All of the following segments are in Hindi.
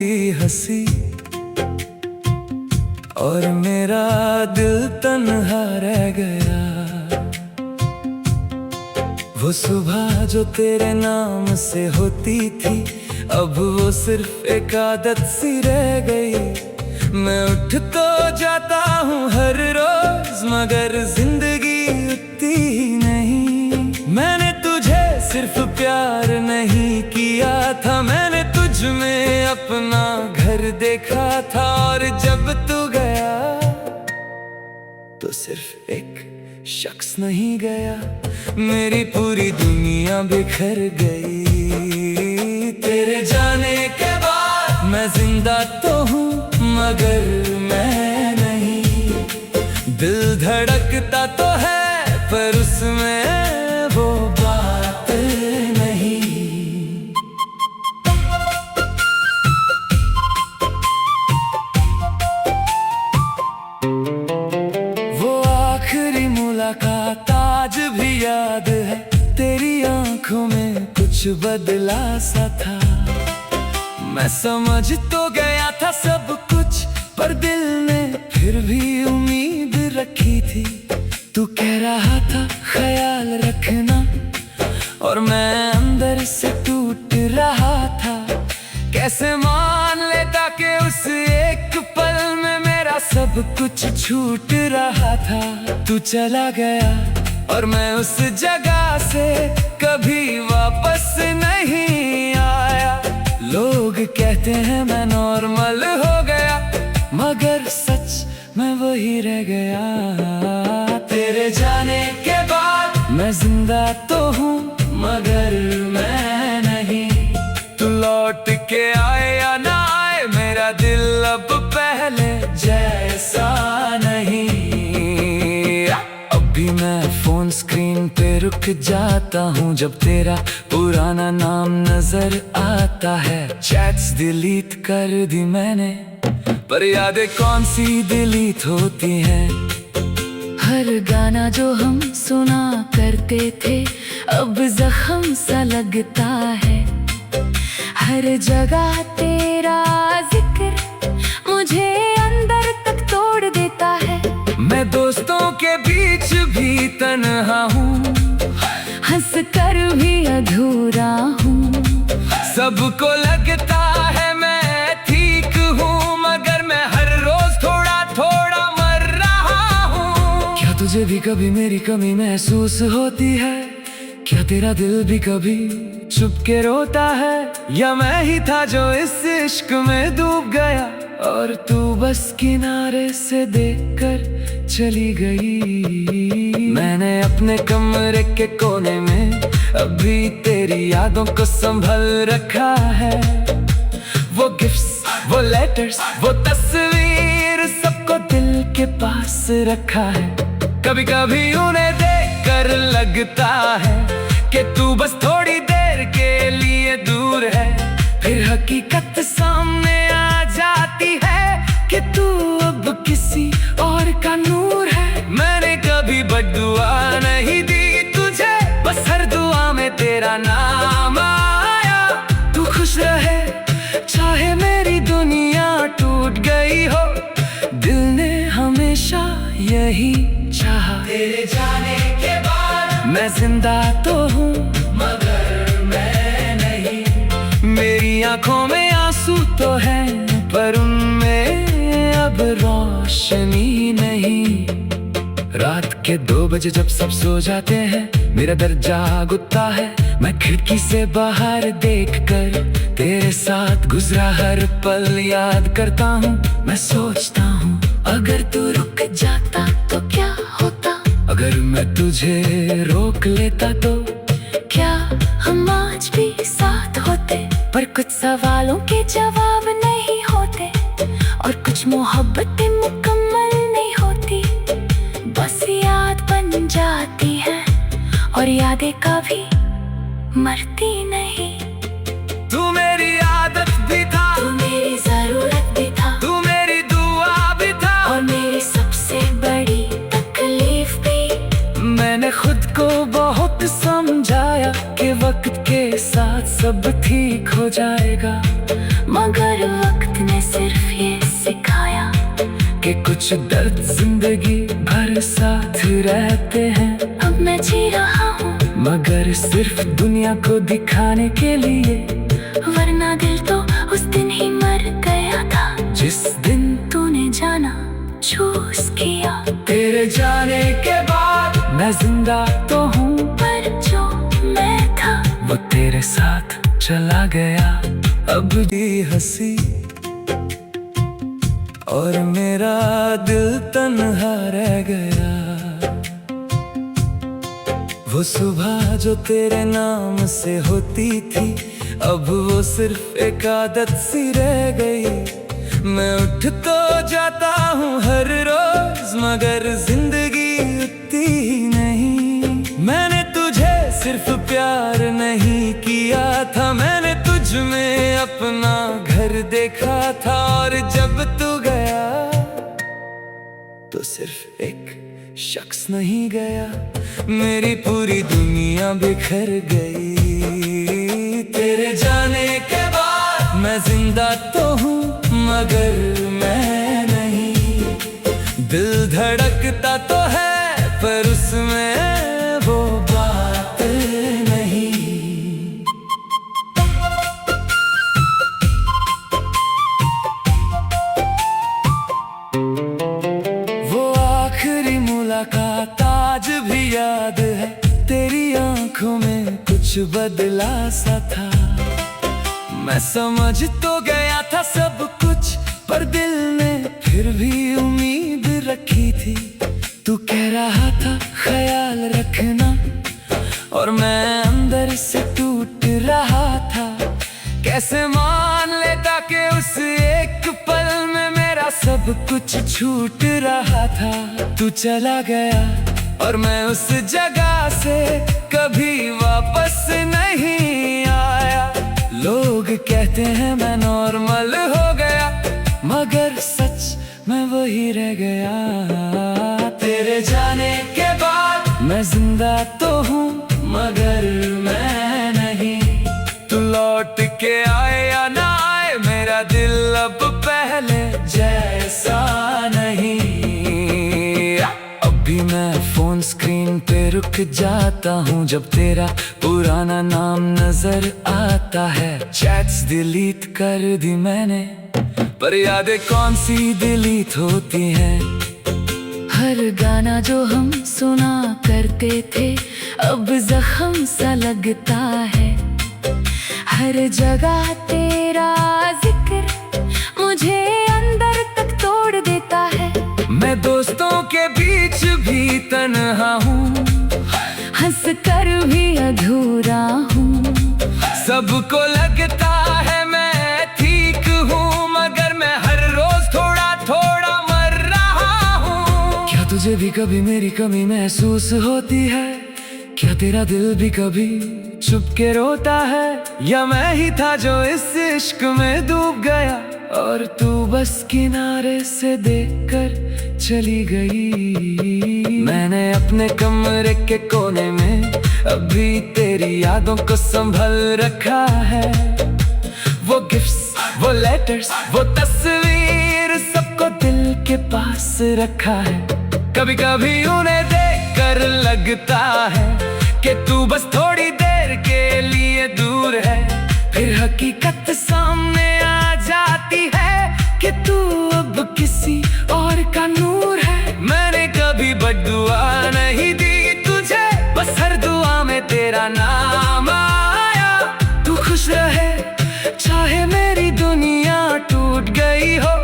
हंसी और मेरा दिल तन्हा रह गया। वो सुबह जो तेरे नाम से होती थी, अब वो सिर्फ एक आदत सी रह गई। मैं उठ तो जाता हूँ हर रोज, मगर जिंदगी उतनी ही नहीं। मैंने तुझे सिर्फ प्यार नहीं किया था, मैंने तुझ में अपना घर देखा था। और जब तू गया तो सिर्फ एक शख्स नहीं गया, मेरी पूरी दुनिया बिखर गई। तेरे जाने के बाद मैं जिंदा तो हूँ मगर मैं नहीं। दिल धड़कता तो है पर उसमें वो बात नहीं। वो आखिरी मुलाकात आज भी याद है, तेरी आंखों में कुछ बदला सा था। मैं समझ तो गया था सब कुछ, पर दिल ने फिर भी उम्मीद रखी थी। तू कह रहा था ख्याल रखना, और मैं अंदर से टूट रहा था। कैसे मान लेता कि उस एक पल में मेरा सब कुछ छूट रहा था। तू चला गया और मैं उस जगह से कभी वापस नहीं आया। लोग कहते हैं मैं नॉर्मल हो गया, मगर सच मैं वही रह गया। तेरे जाने के बाद मैं जिंदा तो हूँ मगर मैं नहीं। तू लौट के आए या ना आए, मेरा दिल अब पहले जैसा नहीं। अभी मैं फोन स्क्रीन पे रुक जाता हूँ जब तेरा पुराना नाम नजर आता है। चैट्स डिलीट कर दी मैंने, पर यादें कौन सी डिलीट होती हैं। हर गाना जो हम सुना करते थे अब जख्म सा लगता है। हर जगह तेरा जिक्र मुझे अंदर तक तोड़ देता है। मैं दोस्तों के बीच भी तन्हा हूँ, हंस कर भी अधूरा हूँ। सबको लगता है मैं ठीक हूँ, मगर मैं हर रोज थोड़ा थोड़ा मर रहा हूँ। क्या तुझे भी कभी मेरी कमी महसूस होती है? क्या तेरा दिल भी कभी छुप के रोता है? या मैं ही था जो इस इश्क में डूब गया, और तू बस किनारे से देखकर चली गई। मैंने अपने कमरे के कोने में अभी तेरी यादों को संभल रखा है। वो गिफ्ट्स, वो लेटर्स, वो तस्वीर, सबको दिल के पास रखा है। कभी कभी उन्हें देखकर लगता है कि तू बस थोड़ी देर के लिए दूर है। फिर हकीकत सामने आ जाती है कि तू अब किसी और का नूर है। मैंने कभी बद्दुआ नहीं दी तुझे, बस हर दुआ में तेरा नाम आया। तू खुश रहे चाहे मेरी दुनिया टूट गई हो, दिल ने हमेशा यही चाहा। तेरे जाने के बाद मैं जिंदा तो हूँ मगर मैं नहीं। मेरी आंखों में आंसू तो हैं पर उनमें अब रोशनी नहीं। रात के 2 बजे जब सब सो जाते हैं, मेरा दर जाग उठता है। मैं खिड़की से बाहर देखकर तेरे साथ गुजरा हर पल याद करता हूँ। मैं सोचता हूँ अगर तू रुक जाता तो क्या होता? अगर मैं तुझे रोक लेता तो क्या हम आज भी साथ होते? पर कुछ सवालों के जवाब नहीं होते, और कुछ मोहब्बतें मुकम्मल नहीं होती। बस याद बन जाती है और यादें कभी मरती नहीं। तू मेरी आदत भी था, तू मेरी जरूरत भी था, तू मेरी दुआ भी था, और मेरी सबसे बड़ी तकलीफ भी। मैंने खुद को बहुत समझाया कि वक्त के साथ सब ठीक हो जाएगा, मगर वक्त कुछ दर्द जिंदगी भर साथ रहते हैं। अब मैं जी रहा हूँ मगर सिर्फ दुनिया को दिखाने के लिए, वरना दिल तो उस दिन ही मर गया था जिस दिन तूने जाना चूज किया। तेरे जाने के बाद मैं जिंदा तो हूँ, पर जो मैं था वो तेरे साथ चला गया। अब भी हंसी और मेरा दिल तन्हा रह गया। वो सुबह जो तेरे नाम से होती थी, अब वो सिर्फ एक आदत सी रह गई। मैं उठ तो जाता हूँ हर रोज, मगर जिंदगी उतनी ही नहीं। मैंने तुझे सिर्फ प्यार नहीं किया था, मैंने तुझ में अपना घर देखा था। और जब तू गया तो सिर्फ एक शख्स नहीं गया, मेरी पूरी दुनिया बिखर गई। तेरे जाने के बाद मैं जिंदा तो हूँ मगर मैं नहीं। दिल धड़कता तो है पर उसमें वो बात नहीं। वो आखिरी मुलाकात आज भी याद है, तेरी आंखों में कुछ बदला सा था। मैं समझ तो गया था सब कुछ, पर दिल ने फिर भी उम्मीद रखी थी। तू कह रहा था ख्याल रखना, और मैं अंदर से टूट रहा था। कैसे मान लेता कि उस एक पल में मेरा सब कुछ छूट रहा था। तू चला गया और मैं उस जगह से कभी वापस नहीं आया। लोग कहते हैं मैं नॉर्मल हो गया, मगर सच मैं वही रह गया। तेरे जाने के बाद मैं जिंदा तो हूँ मगर मैं नहीं। तू लौट के आए या ना आए, मेरा दिल अब पहले जैसा नहीं। अभी मैं फोन स्क्रीन पे रुक जाता हूँ जब तेरा पुराना नाम नजर आता है। चैट्स डिलीट कर दी मैंने, पर यादें कौन सी डिलीट होती हैं। हर गाना जो हम सुना करते थे अब जख्म सा लगता है। हर जगह तेरा जिक्र मुझे अंदर तक तोड़ देता है। मैं दोस्तों के बीच भी तन्हा हूँ, हंस कर भी अधूरा हूँ। सबको लगता है मैं ठीक हूँ, मगर मैं हर रोज थोड़ा थोड़ा मर रहा हूँ। क्या तुझे भी कभी मेरी कमी महसूस होती है? क्या तेरा दिल भी कभी छुप के रोता है? या मैं ही था जो इस इश्क में डूब गया और तू बस किनारे से देखकर चली गई। मैंने अपने कमरे के कोने में अभी तेरी यादों को संभल रखा है। वो गिफ्ट्स, वो लेटर्स, वो तस्वीर, सबको दिल के पास रखा है। कभी कभी उन्हें देखकर लगता है कि तू बस थोड़ी देर के लिए दूर है। फिर हकीकत सामने आ जाती है कि तू अब किसी और का नूर है। मैंने कभी बद्दुआ नहीं दी तुझे, बस हर दुआ में तेरा नाम आया। तू खुश रहे चाहे मेरी दुनिया टूट गई हो,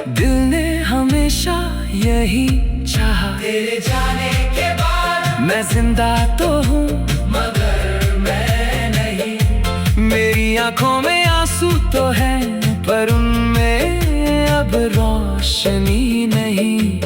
दिल ने हमेशा यही चाहा। तेरे जाने के बाद मैं जिंदा तो हूँ मगर मैं नहीं। मेरी आंखों में आंसू तो हैं पर उनमें अब रोशनी नहीं।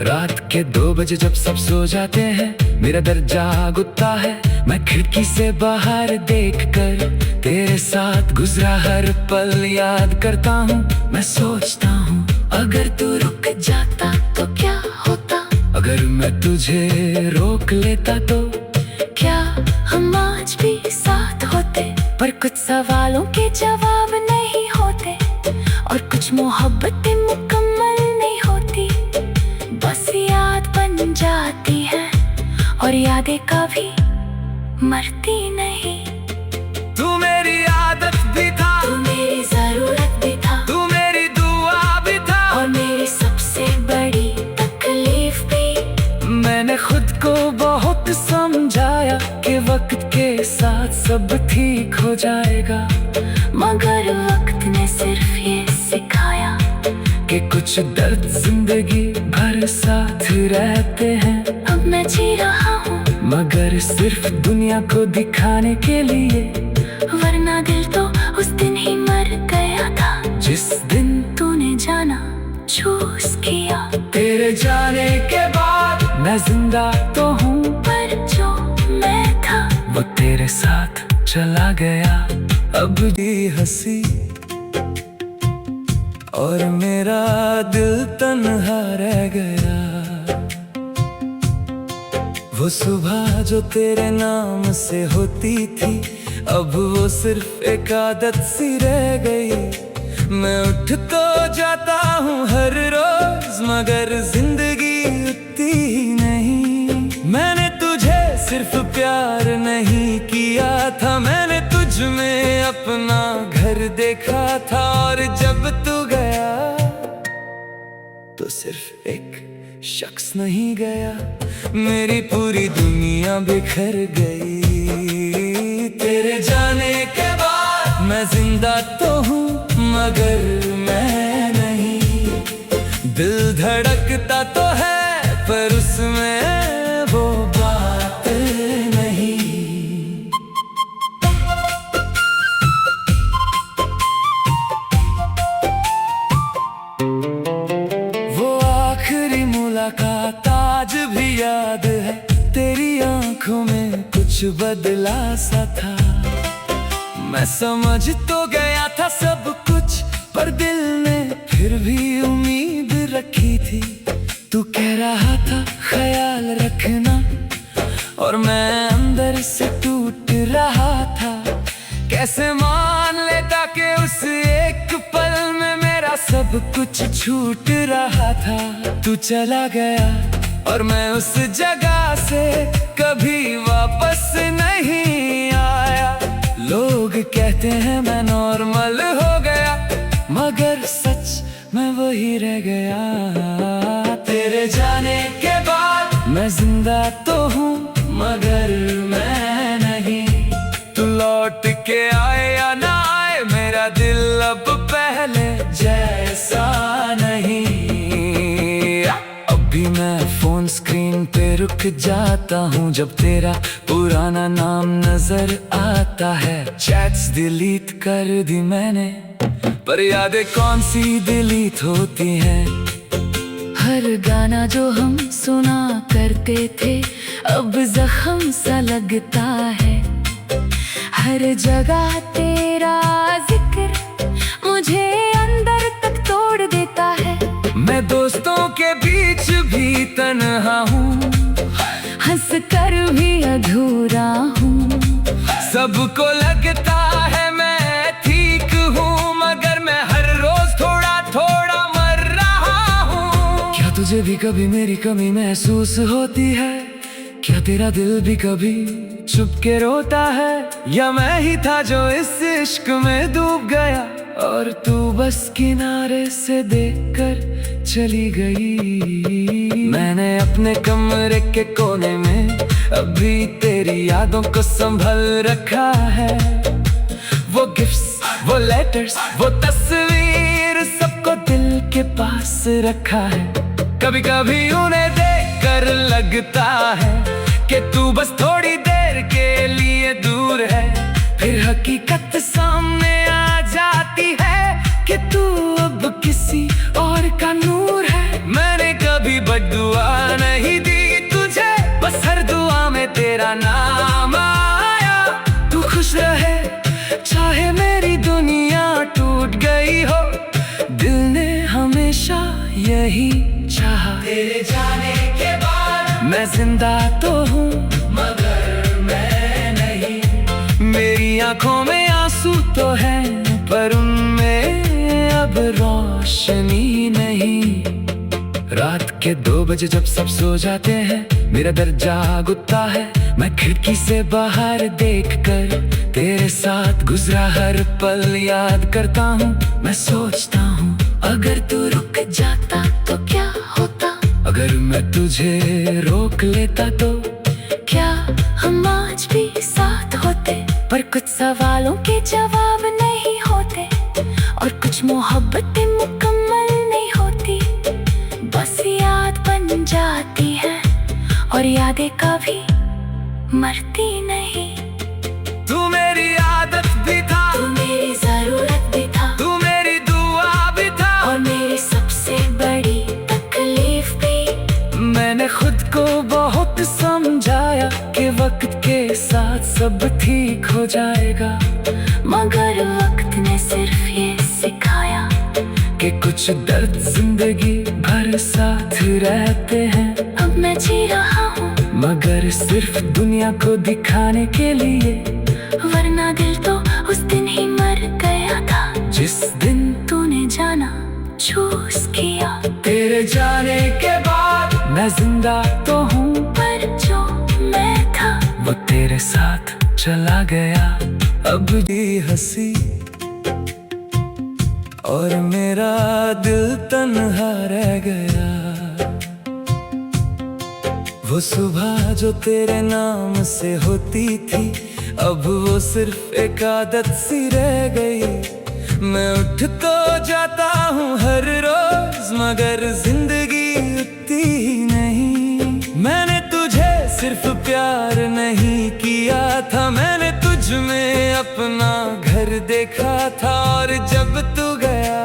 रात के 2 बजे जब सब सो जाते हैं मेरा दर जाग उठता है। मैं खिड़की से बाहर देखकर तेरे साथ गुजरा हर पल याद करता हूँ। मैं सोचता हूँ अगर तू रुक जाता तो क्या होता, अगर मैं तुझे रोक लेता तो क्या हम आज भी साथ होते। पर कुछ सवालों के जवाब नहीं होते और कुछ मोहब्बतें मुकम्मल नहीं होती। यादें कभी मरती नहीं। तू मेरी आदत भी था, तू मेरी जरूरत भी था, तू मेरी दुआ भी था, और मेरी सबसे बड़ी तकलीफ भी। मैंने खुद को बहुत समझाया कि वक्त के साथ सब ठीक हो जाएगा, मगर वक्त ने सिर्फ ये सिखाया कि कुछ दर्द जिंदगी भर साथ रहते हैं। अब मैं जी रहा हूँ मगर सिर्फ दुनिया को दिखाने के लिए, वरना दिल तो उस दिन ही मर गया था जिस दिन तूने जाना चूज किया। तेरे जाने के बाद मैं जिंदा तो हूँ, पर जो मैं था वो तेरे साथ चला गया। अब भी हंसी और मेरा दिल तन्हा रह गया। वो सुबह जो तेरे नाम से होती थी, अब वो सिर्फ एक आदत सी रह गई। मैं उठ तो जाता हूँ हर रोज, मगर जिंदगी उतनी ही नहीं। मैंने तुझे सिर्फ प्यार नहीं किया था, मैंने तुझ में अपना घर देखा था। और जब तू गया तो सिर्फ एक शख्स नहीं गया, मेरी पूरी दुनिया बिखर गई। तेरे जाने के बाद मैं जिंदा तो हूँ मगर मैं नहीं। दिल धड़कता तो है पर उसमें वो बात नहीं। वो आखिरी मुलाकात आज भी याद है, तेरी आंखों में कुछ बदला सा था। मैं समझ तो गया था सब कुछ, पर दिल ने फिर भी उम्मीद रखी थी। तू कह रहा था ख्याल रखना, और मैं अंदर से टूट रहा था। कैसे मान लेता कि उस एक पल में मेरा सब कुछ छूट रहा था। तू चला गया और मैं उस जगह से कभी वापस नहीं आया। लोग कहते हैं मैं नॉर्मल हो गया, मगर सच मैं वही रह गया। तेरे जाने के बाद मैं जिंदा तो हूँ मगर मैं नहीं। तू लौट के आए या ना आए, मेरा दिल अब पहले जैसा नहीं। अभी मैं फोन स्क्रीन पे रुक जाता हूँ जब तेरा पुराना नाम नजर आता है। चैट्स डिलीट कर दी मैंने, पर यादें कौन सी डिलीट होती हैं। हर गाना जो हम सुना करते थे अब जख्म सा लगता है। हर जगह तेरा जिक्र मुझे अंदर तक तोड़ देता है। मैं दोस्तों के बीच भी तन्हा हूँ, हंस कर भी अधूरा हूँ। सबको लगता है मैं ठीक हूँ, मगर मैं हर रोज थोड़ा थोड़ा मर रहा हूँ। क्या तुझे भी कभी मेरी कमी महसूस होती है? क्या तेरा दिल भी कभी चुप के रोता है? या मैं ही था जो इस इश्क में डूब गया और तू बस किनारे से देखकर चली गई। मैंने अपने कमरे के कोने में अभी तेरी यादों को संभल रखा है। वो गिफ्ट्स, वो लेटर्स, वो तस्वीर सबको दिल के पास रखा है। कभी कभी उन्हें देखकर लगता है कि तू बस थोड़ी देर के लिए दूर है, फिर हकीकत सामने आ जाती है कि तू अब किसी और का नूर है। मैंने कभी बद्दुआ नहीं दी तुझे, बस हर दुआ में तेरा नाम आया। तू खुश रहे चाहे मेरी दुनिया टूट गई हो, दिल ने हमेशा यही चाहा। तेरे जाने के बाद मैं जिंदा तो हूँ मगर मैं नहीं। मेरी आंखों में आंसू तो हैं पर उनमें अब रोशनी नहीं। रात के 2 बजे जब सब सो जाते हैं, मेरा दर जाग उठता है। मैं खिड़की से बाहर देखकर तेरे साथ गुजरा हर पल याद करता हूँ। मैं सोचता हूँ अगर तू रुक जाता तो क्या होता, अगर मैं तुझे रोक लेता तो क्या हम आज भी साथ होते, पर कुछ सवालों के जवाब नहीं होते और कुछ मोहब्बतें मुकम्मल नहीं होती। बस याद बन जाती है और यादें कभी मरती नहीं। तू मेरी आदत भी था, तू मेरी जरूरत भी था, तू मेरी दुआ भी था और मेरी सबसे बड़ी तकलीफ भी। मैंने खुद को बहुत समझाया कि वक्त के साथ सब ठीक हो जाएगा, मगर वक्त ने सिर्फ ये सिखाया कि कुछ दर्द जिंदगी भर साथ रहते हैं। अब मैं जी रहा हूँ मगर सिर्फ दुनिया को दिखाने के लिए, वरना दिल तो उस दिन ही मर गया था जिस दिन तूने जाना चूज किया। तेरे जाने के बाद मैं जिंदा तो हूँ, पर जो मैं था वो तेरे साथ चला गया। अब भी हंसी और मेरा दिल तन्हा रह गया। वो सुबह जो तेरे नाम से होती थी, अब वो सिर्फ एक आदत सी रह गई। मैं उठ तो जाता हूँ हर रोज, मगर जिंदगी उठती ही नहीं। मैंने तुझे सिर्फ प्यार नहीं किया था, मैंने तुझ में अपना घर देखा था। और जब तू गया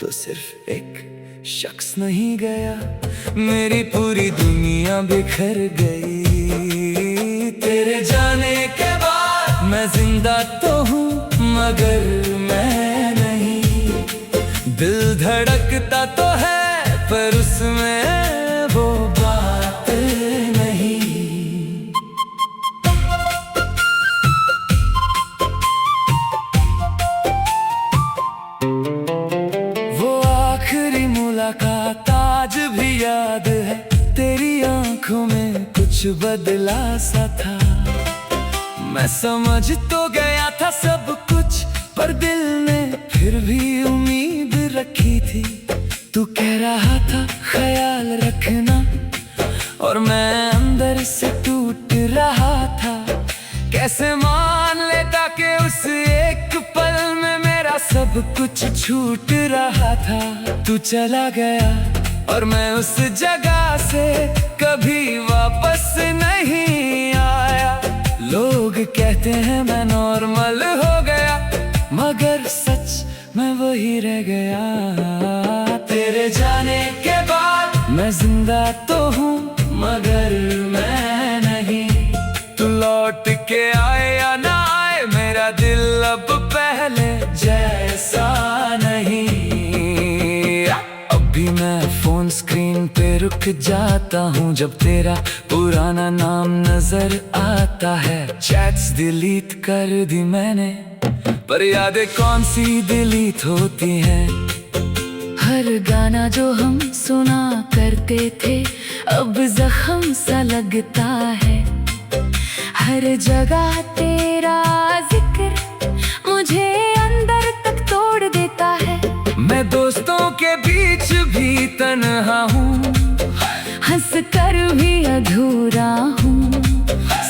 तो सिर्फ एक शख्स नहीं गया, मेरी पूरी दुनिया बिखर गई। तेरे जाने के बाद मैं जिंदा तो हूँ मगर मैं नहीं। दिल धड़कता तो है पर उसमें वो बात नहीं। वो आखिरी मुलाकात आज भी याद है, तेरी आंखों में कुछ बदला सा था। मैं समझ तो गया था सब कुछ, पर दिल ने फिर भी उम्मीद रखी थी। तू कह रहा था ख्याल रखना, और मैं अंदर से टूट रहा था। कैसे मान लेता कि उस एक पल में मेरा सब कुछ छूट रहा था। तू चला गया और मैं उस जगह से कभी वापस नहीं आया। लोग कहते हैं मैं नॉर्मल हो गया, मगर सच मैं वही रह गया। तेरे जाने के बाद मैं जिंदा तो हूँ मगर मैं नहीं। तू लौट के आए या ना आए, मेरा दिल अब पहले जैसा नहीं। अभी मैं फोन स्क्रीन पे रुक जाता हूँ जब तेरा पुराना नाम नजर आता है। चैट्स डिलीट कर दी मैंने, पर यादें कौन सी डिलीट होती हैं। हर गाना जो हम सुना करते थे अब जख्म सा लगता है। हर जगह तेरा जिक्र मुझे अंदर तक तोड़ देता है। मैं दोस्तों के बीच भी तन्हा हूँ, हंस कर भी अधूरा हूँ।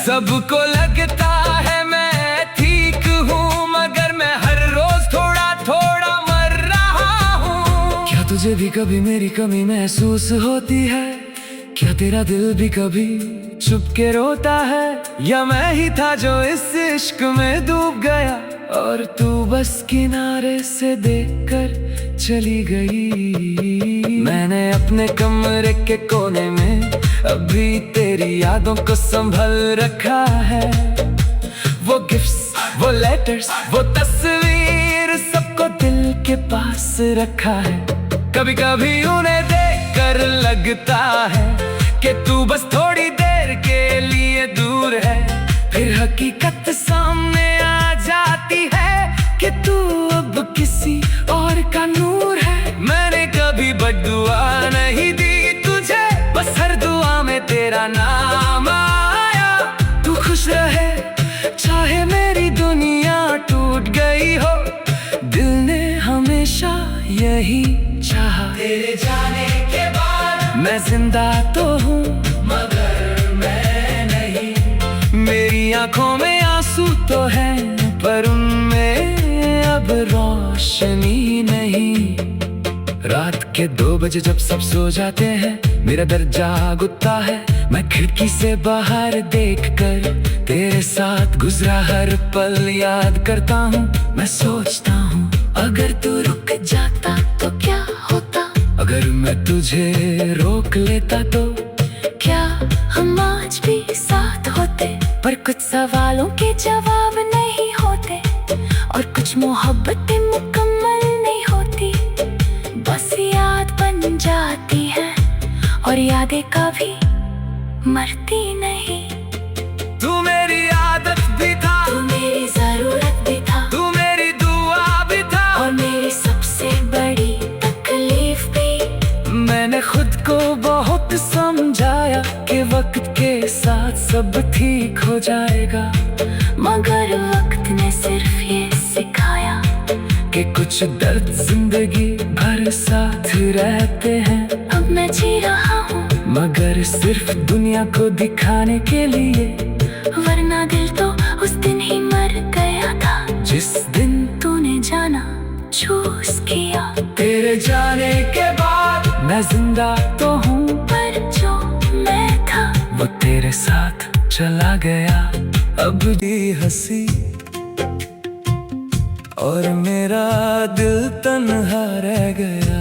सबको लगता है मैं ठीक हूँ, मगर मैं हर रोज थोड़ा थोड़ा मर रहा हूँ। क्या तुझे भी कभी मेरी कमी महसूस होती है? क्या तेरा दिल भी कभी चुप के रोता है? या मैं ही था जो इस इश्क में डूब गया और तू बस किनारे से देखकर चली गई। मैंने अपने कमरे के कोने में अभी तेरी यादों को संभल रखा है। वो गिफ्ट्स, वो लेटर्स, वो तस्वीर सबको दिल के पास रखा है। कभी कभी उन्हें देखकर लगता है कि तू बस थोड़ी देर के लिए दूर है। फिर हकीकत सामने आ जाती है कि तू अब किसी और का नूर है। मैंने कभी बद्दुआ यही चाहा तेरे जाने के बाद। मैं जिंदा तो हूँ मगर मैं नहीं। मेरी आंखों में आंसू तो है पर उनमें अब रोशनी नहीं। रात के 2 बजे जब सब सो जाते हैं मेरा दर जाग उठता है। मैं खिड़की से बाहर देखकर तेरे साथ गुजरा हर पल याद करता हूँ। मैं सोचता हूँ अगर तू रुक जाता तो क्या होता, अगर मैं तुझे रोक लेता तो क्या हम आज भी साथ होते। पर कुछ सवालों के जवाब नहीं होते और कुछ मोहब्बतें मुकम्मल नहीं होती। बस याद बन जाती है और यादें कभी मरती नहीं। तू मेरी आदत भी था, तू मेरी जरूरत भी था, तू मेरी दुआ भी था और मेरी सबसे बड़ी तकलीफ भी। मैंने खुद को बहुत समझाया कि वक्त के साथ सब ठीक हो जाएगा, मगर वक्त ने सिर्फ ये सिखाया कि कुछ दर्द जिंदगी भर साथ रहते हैं। अब मैं जी रहा हूँ मगर सिर्फ दुनिया को दिखाने के लिए, वरना दिल तो उस दिन ही मर गया था जिस दिन तूने जाना चूज किया। तेरे जाने के बाद मैं जिंदा तो हूँ पर जो मैं था वो तेरे साथ चला गया। अब भी हंसी और मेरा दिल तन्हा रह गया।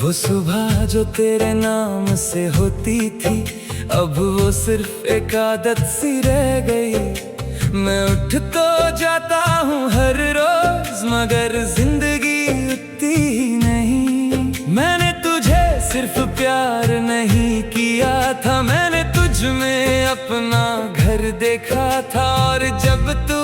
वो सुबह जो तेरे नाम से होती थी अब वो सिर्फ एक आदत सी रह गई। मैं उठ तो जाता हूँ हर रोज मगर जिंदगी उठती ही नहीं। मैंने तुझे सिर्फ प्यार नहीं किया था, मैंने तुझ में अपना घर देखा था। और जब तू